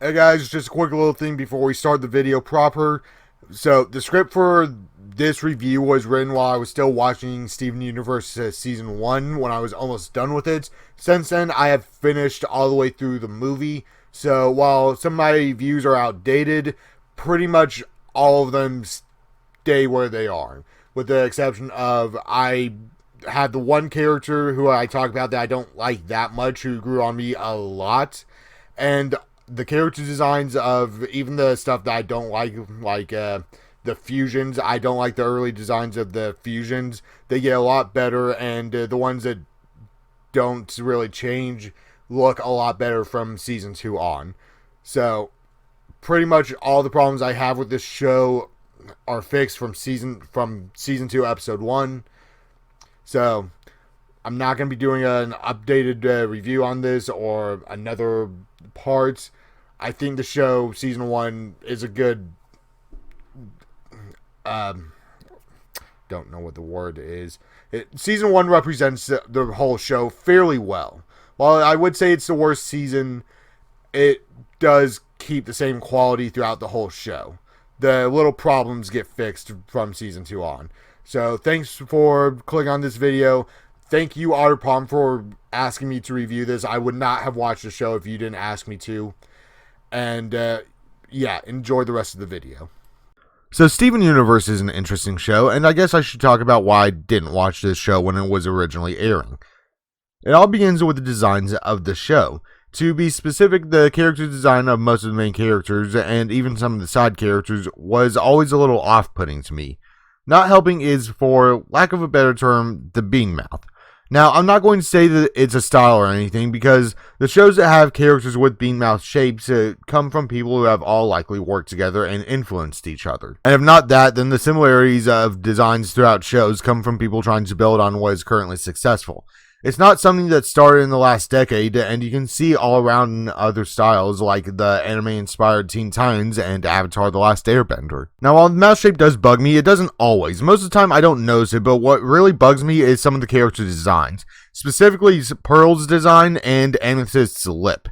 Hey guys, just a quick little thing before we start the video proper. So, the script for this review was written while I was still watching Steven Universe Season 1 when I was almost done with it. Since then, I have finished all the way through the movie. So, while some of my views are outdated, pretty much all of them stay where they are. With the exception of I had the one character who I talk about that I don't like that much, who grew on me a lot. And the character designs of even the stuff that I don't like the fusions. I don't like the early designs of the fusions. They get a lot better, and the ones that don't really change look a lot better from season 2 on. So, pretty much all the problems I have with this show are fixed from season 2 episode 1. So, I'm not going to be doing an updated review on this or another part. I think the show, season 1, is a good, don't know what the word is. Season 1 represents the whole show fairly well. While I would say it's the worst season, it does keep the same quality throughout the whole show. The little problems get fixed from season 2 on. So, thanks for clicking on this video. Thank you, Otterpalm, for asking me to review this. I would not have watched the show if you didn't ask me to. And, yeah, enjoy the rest of the video. So, Steven Universe is an interesting show, and I guess I should talk about why I didn't watch this show when it was originally airing. It all begins with the designs of the show. To be specific, the character design of most of the main characters, and even some of the side characters, was always a little off-putting to me. Not helping is, for lack of a better term, the bean mouth. Now, I'm not going to say that it's a style or anything, because the shows that have characters with bean mouth shapes come from people who have all likely worked together and influenced each other. And if not that, then the similarities of designs throughout shows come from people trying to build on what is currently successful. It's not something that started in the last decade, and you can see all around in other styles like the anime-inspired Teen Titans and Avatar: The Last Airbender. Now, while the mouth shape does bug me, it doesn't always. Most of the time, I don't notice it, but what really bugs me is some of the character designs. Specifically, Pearl's design and Amethyst's lip.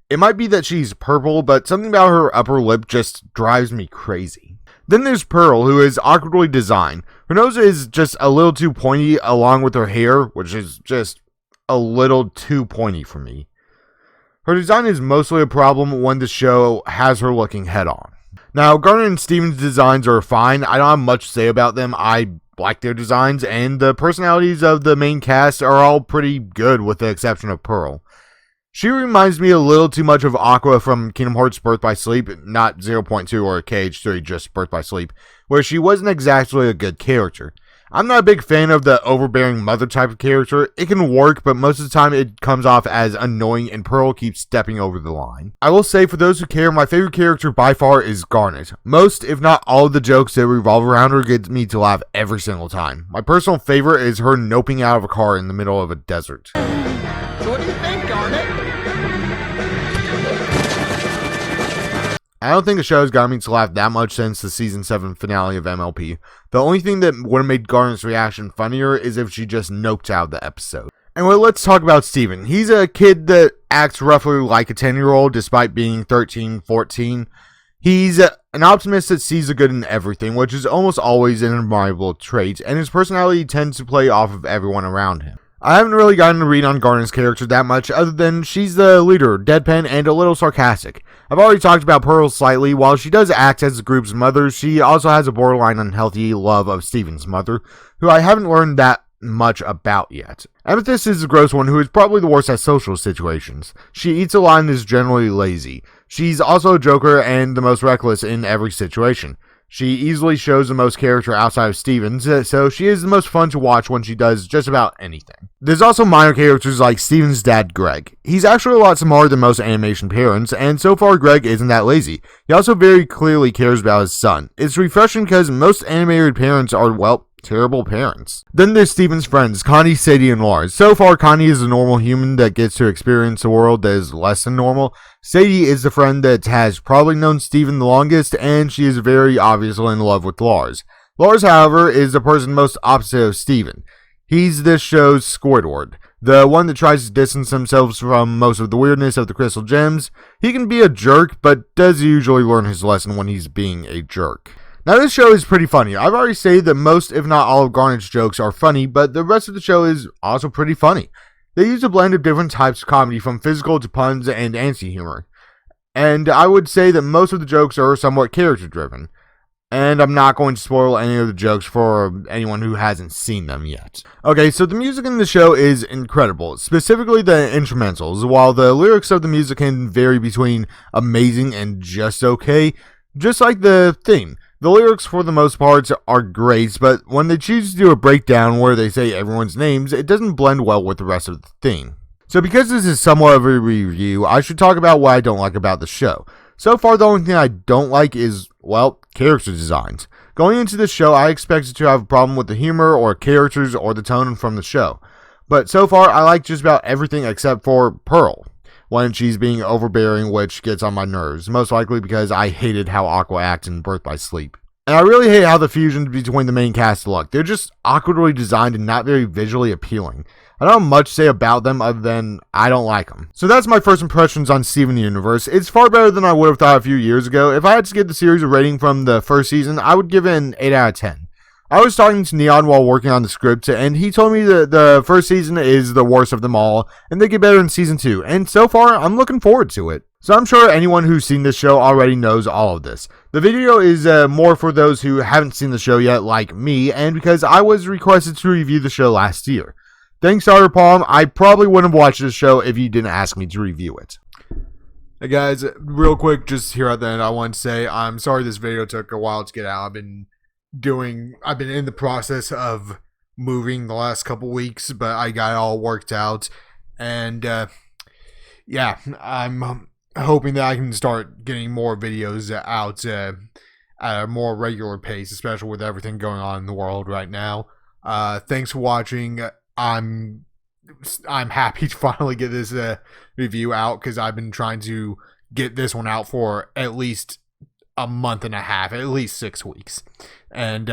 It might be that she's purple, but something about her upper lip just drives me crazy. Then there's Pearl, who is awkwardly designed. Her nose is just a little too pointy, along with her hair, which is just a little too pointy for me. Her design is mostly a problem when the show has her looking head-on. Now, Garner and Steven's designs are fine. I don't have much to say about them. I like their designs, and the personalities of the main cast are all pretty good, with the exception of Pearl. She reminds me a little too much of Aqua from Kingdom Hearts Birth by Sleep, not 0.2 or KH3, just Birth by Sleep, where she wasn't exactly a good character. I'm not a big fan of the overbearing mother type of character. It can work, but most of the time it comes off as annoying, and Pearl keeps stepping over the line. I will say, for those who care, my favorite character by far is Garnet. Most, if not all, of the jokes that revolve around her get me to laugh every single time. My personal favorite is her noping out of a car in the middle of a desert. So what do you think, Garnet? I don't think the show has gotten me to laugh that much since the season 7 finale of MLP. The only thing that would have made Garnet's reaction funnier is if she just noped out the episode. Anyway, let's talk about Steven. He's a kid that acts roughly like a 10-year-old despite being 13, 14. He's an optimist that sees the good in everything, which is almost always an admirable trait, and his personality tends to play off of everyone around him. I haven't really gotten to read on Garnet's character that much, other than she's the leader, deadpan, and a little sarcastic. I've already talked about Pearl slightly. While she does act as the group's mother, she also has a borderline unhealthy love of Steven's mother, who I haven't learned that much about yet. Amethyst is the gross one, who is probably the worst at social situations. She eats a lot and is generally lazy. She's also a joker and the most reckless in every situation. She easily shows the most character outside of Steven's, so she is the most fun to watch when she does just about anything. There's also minor characters like Steven's dad, Greg. He's actually a lot smarter than most animation parents, and so far Greg isn't that lazy. He also very clearly cares about his son. It's refreshing because most animated parents are, well, terrible parents. Then there's Steven's friends, Connie, Sadie, and Lars. So far, Connie is a normal human that gets to experience a world that is less than normal. Sadie is the friend that has probably known Steven the longest, and she is very obviously in love with Lars. Lars, however, is the person most opposite of Steven. He's this show's Squidward. the one that tries to distance themselves from most of the weirdness of the crystal gems. He can be a jerk, but does usually learn his lesson when he's being a jerk. Now, this show is pretty funny. I've already said that most, if not all, of Garnet's jokes are funny, but the rest of the show is also pretty funny. They use a blend of different types of comedy, from physical to puns and anti-humor. And I would say that most of the jokes are somewhat character-driven. And I'm not going to spoil any of the jokes for anyone who hasn't seen them yet. Okay, so the music in the show is incredible, specifically the instrumentals. While the lyrics of the music can vary between amazing and just okay, just like the theme. The lyrics, for the most part, are great, but when they choose to do a breakdown where they say everyone's names, it doesn't blend well with the rest of the theme. So because this is somewhat of a review, I should talk about what I don't like about the show. So far, the only thing I don't like is, well, character designs. Going into this show, I expected to have a problem with the humor or characters or the tone from the show. But so far, I like just about everything except for Pearl, when she's being overbearing, which gets on my nerves, most likely because I hated how Aqua acts in Birth by Sleep. And I really hate how the fusions between the main cast look. They're just awkwardly designed and not very visually appealing. I don't have much to say about them other than I don't like them. So that's my first impressions on Steven Universe. It's far better than I would have thought a few years ago. If I had to give the series a rating from the first season, I would give it an 8 out of 10. I was talking to Neon while working on the script, and he told me that the first season is the worst of them all, and they get better in season 2, and so far, I'm looking forward to it. So I'm sure anyone who's seen this show already knows all of this. The video is more for those who haven't seen the show yet, like me, and because I was requested to review the show last year. Thanks, Dr. Palm. I probably wouldn't have watched this show if you didn't ask me to review it. Hey guys, real quick, just here at the end, I want to say I'm sorry this video took a while to get out. I've been in the process of moving the last couple weeks, but I got it all worked out. And yeah, I'm hoping that I can start getting more videos out at a more regular pace, especially with everything going on in the world right now. Thanks for watching. I'm happy to finally get this review out, because I've been trying to get this one out for at least a month and a half, at least 6 weeks. And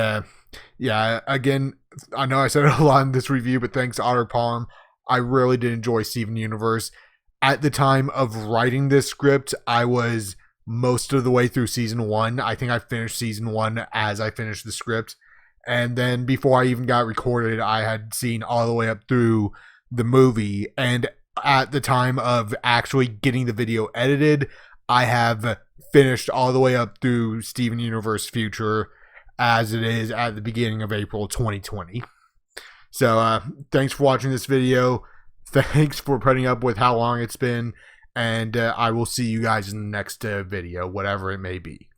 yeah, again, I know I said it a lot in this review, but thanks to Otter Palm, I really did enjoy Steven Universe. At the time of writing this script, I was most of the way through season 1. I think I finished season 1 as I finished the script. And then before I even got recorded, I had seen all the way up through the movie. And at the time of actually getting the video edited, I have finished all the way up through Steven Universe Future as it is at the beginning of April 2020. So thanks for watching this video. Thanks for putting up with how long it's been. And I will see you guys in the next video, whatever it may be.